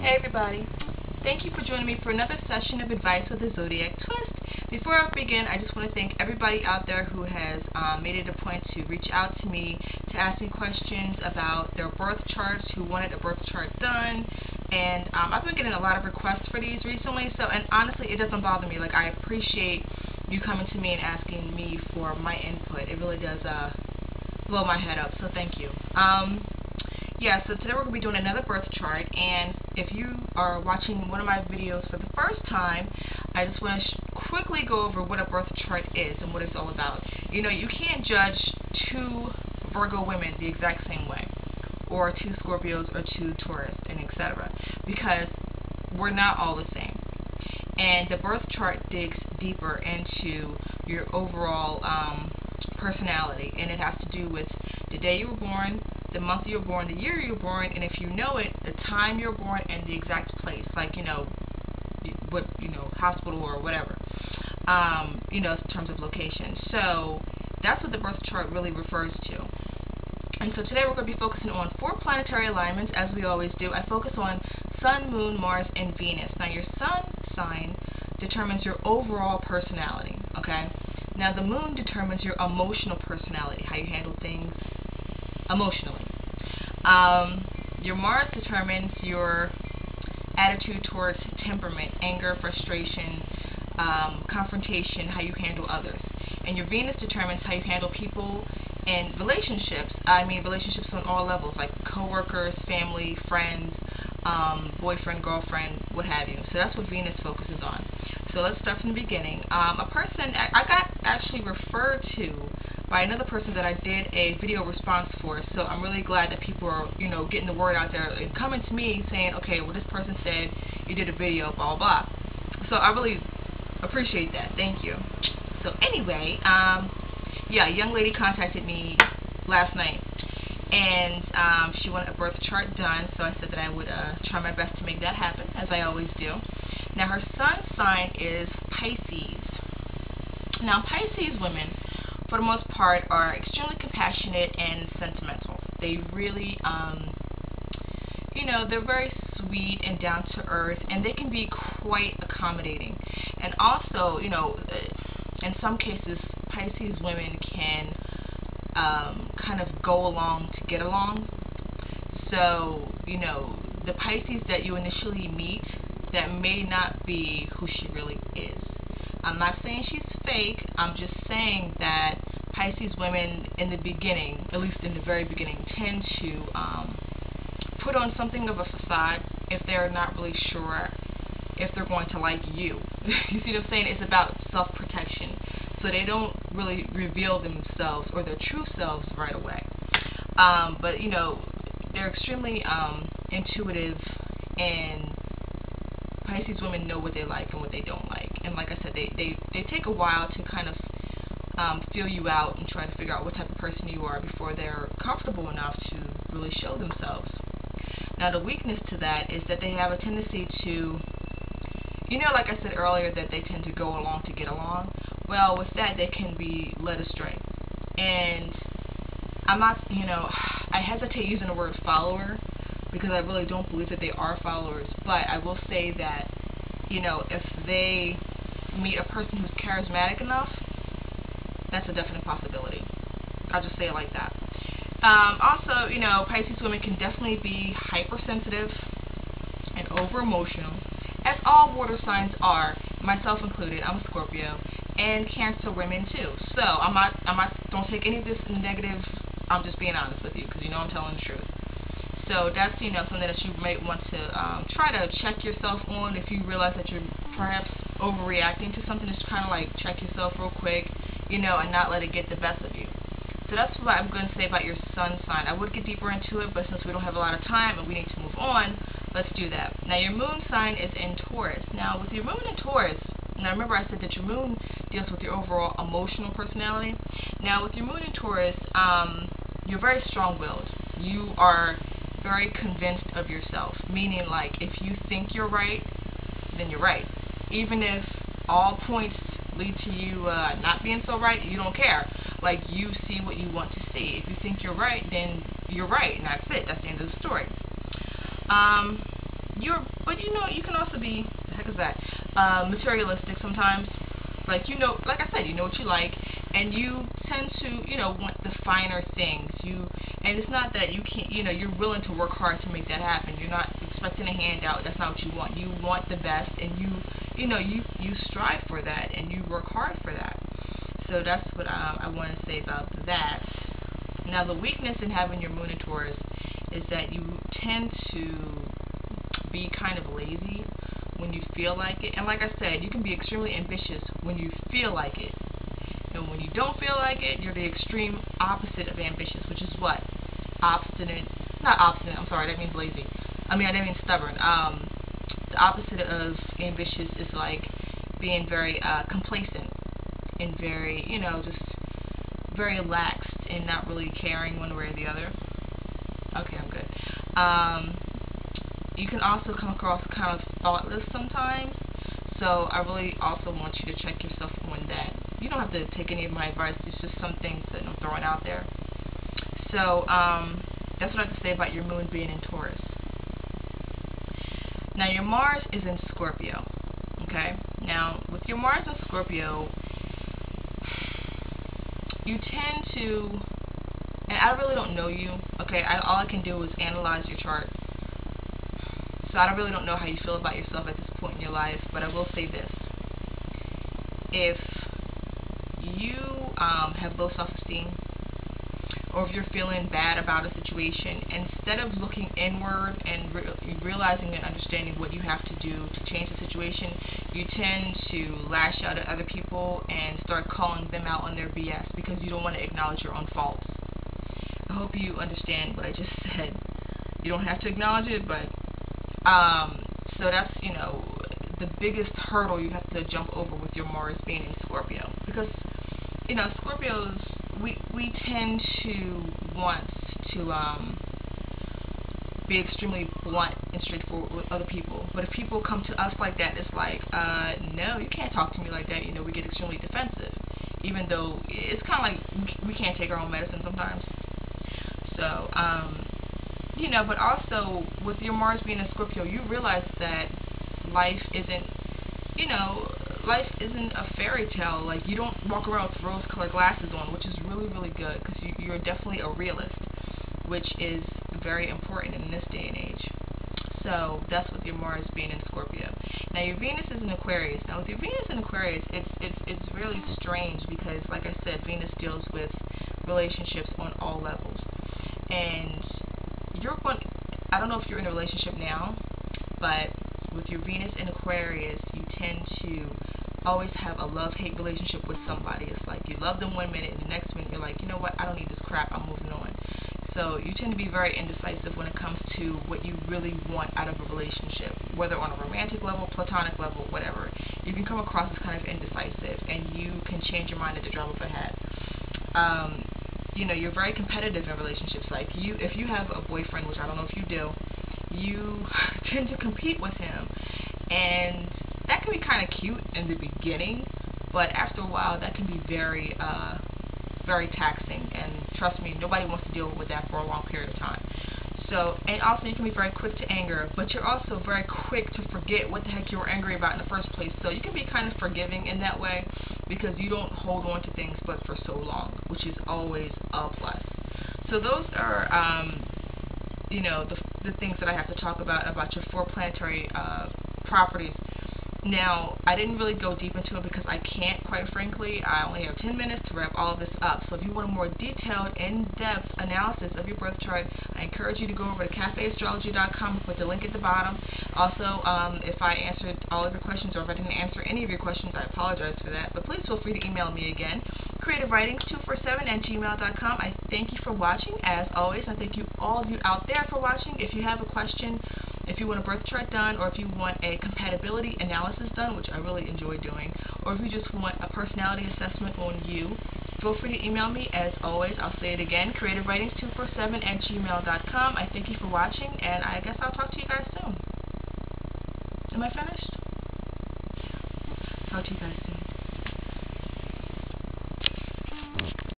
Hey everybody, thank you for joining me for another session of Advice with a Zodiac Twist. Before I begin, I just want to thank everybody out there who has made it a point to reach out to me to ask me questions about their birth charts, who wanted a birth chart done, and I've been getting a lot of requests for these recently, and honestly it doesn't bother me. Like, I appreciate you coming to me and asking me for my input. It really does blow my head up, so thank you. Yeah, so today we're going to be doing another birth chart, and if you are watching one of my videos for the first time, I just want to quickly go over what a birth chart is and what it's all about. You know, you can't judge two Virgo women the exact same way, or two Scorpios or two Taurus, and etc., because we're not all the same. And the birth chart digs deeper into your overall personality, and it has to do with the day you were born, the month you were born, the year you were born, and if you know it, the time you were born and the exact place, like, hospital or whatever, in terms of location. So that's what the birth chart really refers to. And so today we're going to be focusing on 4 planetary alignments, as we always do. I focus on Sun, Moon, Mars, and Venus. Now, your Sun sign determines your overall personality, okay? Now, the Moon determines your emotional personality, how you handle things emotionally. Your Mars determines your attitude towards temperament, anger, frustration, confrontation, how you handle others. And your Venus determines how you handle people and relationships. I mean, relationships on all levels, like coworkers, family, friends, boyfriend, girlfriend, what have you. So that's what Venus focuses on. So let's start from the beginning. A person I got actually referred to by another person that I did a video response for. So I'm really glad that people are, getting the word out there and coming to me saying, okay, well, this person said you did a video, blah, blah, blah. So I really appreciate that. Thank you. So anyway, yeah, a young lady contacted me last night, and she wanted a birth chart done, so I said that I would try my best to make that happen, as I always do. Now, her sun sign is Pisces. Now, Pisces women, for the most part, are extremely compassionate and sentimental. They really, they're very sweet and down to earth, and they can be quite accommodating. And also, in some cases, Pisces women can kind of go along to get along. So, the Pisces that you initially meet, that may not be who she really is. I'm not saying she's fake. I'm just saying that Pisces women in the beginning, at least in the very beginning, tend to put on something of a facade if they're not really sure if they're going to like you. You see what I'm saying? It's about self-protection. So they don't really reveal themselves or their true selves right away. But, they're extremely intuitive, and Pisces women know what they like and what they don't like. And like I said, they take a while to kind of feel you out and try to figure out what type of person you are before they're comfortable enough to really show themselves. Now, the weakness to that is that they have a tendency to, like I said earlier, that they tend to go along to get along. Well, with that, they can be led astray. And I'm not, I hesitate using the word follower, because I really don't believe that they are followers. But I will say that, if they meet a person who's charismatic enough, that's a definite possibility. I'll just say it like that. Also, Pisces women can definitely be hypersensitive and over-emotional, as all water signs are, myself included. I'm a Scorpio, and Cancer women too. So don't take any of this negative. I'm just being honest with you, because I'm telling the truth. So that's, something that you might want to try to check yourself on. If you realize that you're perhaps overreacting to something, just kind of like check yourself real quick, and not let it get the best of you. So that's what I'm going to say about your sun sign. I would get deeper into it, but since we don't have a lot of time and we need to move on, let's do that. Now, your moon sign is in Taurus. Now, with your moon in Taurus, now remember I said that your moon deals with your overall emotional personality. Now, with your moon in Taurus, you're very strong-willed. You are very convinced of yourself, meaning, like, if you think you're right, then you're right. Even if all points lead to you not being so right, you don't care. Like, you see what you want to see. If you think you're right, then you're right, and that's it. That's the end of the story. but you know, you can also be, the heck is that, materialistic sometimes. Like, you know, like I said, you know what you like, and you tend to, you know, want the finer things. And it's not that you can't, you know, you're willing to work hard to make that happen. You're not expecting a handout. That's not what you want. You want the best, and you know, you strive for that, and you work hard for that. So that's what I want to say about that. Now, the weakness in having your moon in Taurus is that you tend to be kind of lazy when you feel like it. And like I said, you can be extremely ambitious when you feel like it. And when you don't feel like it, you're the extreme opposite of ambitious, which is what? Obstinate. Not obstinate, I'm sorry, that means lazy. I didn't mean stubborn. The opposite of ambitious is like being very complacent and very, you know, just very laxed and not really caring one way or the other. Okay, I'm good. You can also come across kind of thoughtless sometimes, so I really also want you to check yourself on that. You don't have to take any of my advice, it's just some things that I'm throwing out there. So, that's what I have to say about your moon being in Taurus. Now, your Mars is in Scorpio, okay? Now, with your Mars in Scorpio, you tend to, and I really don't know you, okay? All I can do is analyze your chart. So I really don't know how you feel about yourself at this point in your life, but I will say this. If you have low self-esteem, or if you're feeling bad about a situation, instead of looking inward and realizing and understanding what you have to do to change the situation, you tend to lash out at other people and start calling them out on their BS because you don't want to acknowledge your own faults. I hope you understand what I just said. You don't have to acknowledge it, but so that's, you know, the biggest hurdle you have to jump over with your Mars being in Scorpio. Because, you know, Scorpios, we tend to want to be extremely blunt and straightforward with other people. But if people come to us like that, it's like, no, you can't talk to me like that. You know, we get extremely defensive. Even though it's kind of like we can't take our own medicine sometimes. So, you know, but also with your Mars being a Scorpio, you realize that life isn't, you know, life isn't a fairy tale. Like, you don't walk around with rose-colored glasses on, which is really, really good, because you're definitely a realist, which is very important in this day and age. So that's with your Mars being in Scorpio. Now, your Venus is in Aquarius. Now, with your Venus in Aquarius, it's really strange because, like I said, Venus deals with relationships on all levels. And I don't know if you're in a relationship now, but with your Venus in Aquarius, you tend to always have a love-hate relationship with somebody. It's like you love them one minute, and the next minute you're like, you know what, I don't need this crap, I'm moving on. So you tend to be very indecisive when it comes to what you really want out of a relationship, whether on a romantic level, platonic level, whatever. You can come across as kind of indecisive, and you can change your mind at the drop of a hat. You know, you're very competitive in relationships. Like, if you have a boyfriend, which I don't know if you do, you tend to compete with him, and that can be kind of cute in the beginning, but after a while that can be very very taxing, and trust me, nobody wants to deal with that for a long period of time. So, and also you can be very quick to anger, but you're also very quick to forget what the heck you were angry about in the first place. So you can be kind of forgiving in that way because you don't hold on to things but for so long, which is always a plus. So those are you know, the things that I have to talk about your 4 planetary properties. Now, I didn't really go deep into it because I can't, quite frankly. I only have 10 minutes to wrap all of this up. So if you want a more detailed, in-depth analysis of your birth chart, I encourage you to go over to cafeastrology.com and put the link at the bottom. Also, if I answered all of your questions or if I didn't answer any of your questions, I apologize for that. But please feel free to email me again. creativewritings247@gmail.com. I thank you for watching, as always. I thank you, all of you out there, for watching. If you have a question, if you want a birth chart done, or if you want a compatibility analysis done, which I really enjoy doing, or if you just want a personality assessment on you, feel free to email me. As always, I'll say it again, creativewritings247@gmail.com. I thank you for watching, and I guess I'll talk to you guys soon. Am I finished? Talk to you guys soon.